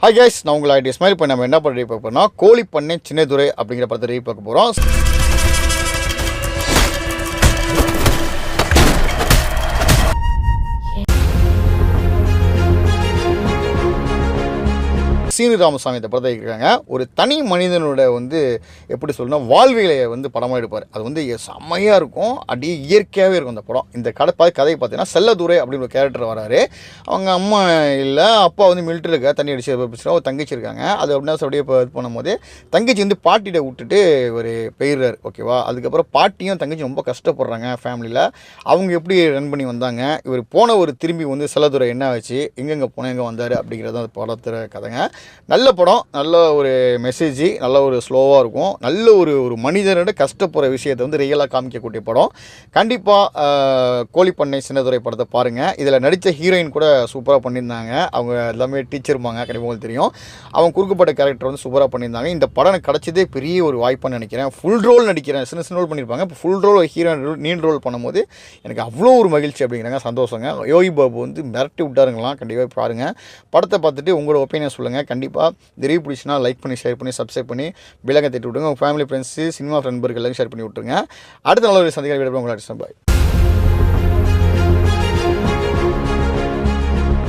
Hi guys, நான் உங்களை idea smile பண்ணி நம்ம என்ன பண்ணி பார்க்க போகிறோம்னா கோழி பண்ணை சின்னதுரை அப்படிங்கிற படத்தை ரீ பார்க்க போகிறோம். சீனு ராமசாமி இந்த படத்தை இருக்காங்க. ஒரு தனி மனிதனோட எப்படி சொல்லணும் வாழ்வியலை படமாக எடுப்பார். அது செம்மையாக இருக்கும், அப்படியே இயற்கையாகவே இருக்கும் அந்த படம். இந்த கதையை பார்த்தீங்கன்னா செல்லதுரை அப்படின்னு ஒரு கேரக்டர் வராரு. அவங்க அம்மா இல்லை, அப்பா மிலிட்டரியில் இருக்க தண்ணி அடிச்சு ஒரு தங்கச்சி இருக்காங்க. அது அப்படின்னா அப்படியே இப்போ இது பண்ணும்போது தங்கச்சி பாட்டிகிட்ட விட்டுட்டு ஒரு போயிடுறாரு. ஓகேவா, அதுக்கப்புறம் பாட்டியும் தங்கச்சி ரொம்ப கஷ்டப்படுறாங்க ஃபேமிலியில். அவங்க எப்படி ரன் பண்ணி வந்தாங்க, இவர் போன ஒரு திரும்பி செல்லதுரை என்ன ஆச்சு, எங்கெங்கே போனேன், எங்கே வந்தார் அப்படிங்கிறது அந்த படத்தில் கதைங்க. நல்ல படம், நல்ல ஒரு மெசேஜ், நல்ல ஒரு ஸ்லோவாக இருக்கும். நல்ல ஒரு மனிதனோட கஷ்டப்படுற விஷயத்தை ரியலாக காமிக்கக்கூடிய படம். கண்டிப்பாக கோழி பண்ணை சின்னதுரை படத்தை பாருங்கள். இதில் நடித்த ஹீரோயின் கூட சூப்பராக பண்ணியிருந்தாங்க. அவங்க எல்லாமே டீச்சர்பாங்க, கண்டிப்பாக உங்களுக்கு தெரியும். அவங்க குறுக்கப்பட்ட கேரக்டர் சூப்பராக பண்ணியிருந்தாங்க. இந்த படம் எனக்கு கிடச்சதே பெரிய ஒரு வாய்ப்புன்னு நினைக்கிறேன். ஃபுல் ரோல் நடிக்கிறேன், சின்ன ரோல் பண்ணியிருப்பாங்க. இப்போ ஃபுல் ரோல் ஹீரோயின் நீண்ட ரோல் பண்ணும்போது எனக்கு அவ்வளோ ஒரு மகிழ்ச்சி அப்படிங்கிறாங்க, சந்தோஷங்க. யோகி பாபு மிரட்டி விட்டாருங்களாம். கண்டிப்பாக பாருங்கள், படத்தை பார்த்துட்டு உங்களோட ஒப்பீனியன் சொல்லுங்கள். கண்டிப்பாக இந்த ரிவ்யூ பிடிச்சினா லைக் பண்ணி, ஷேர் பண்ணி, சப்ஸ்கிரைப் பண்ணி பெல் ஐகானை தட்டி விட்டுருங்க. உங்கள் ஃபேமிலி ஃப்ரெண்ட்ஸு சினிமா நண்பர்கள் எல்லாரும் ஷேர் பண்ணி விட்டுருங்க. அடுத்த நல்ல ஒரு சந்திக்கிற வீடியோ உங்களை பாய்.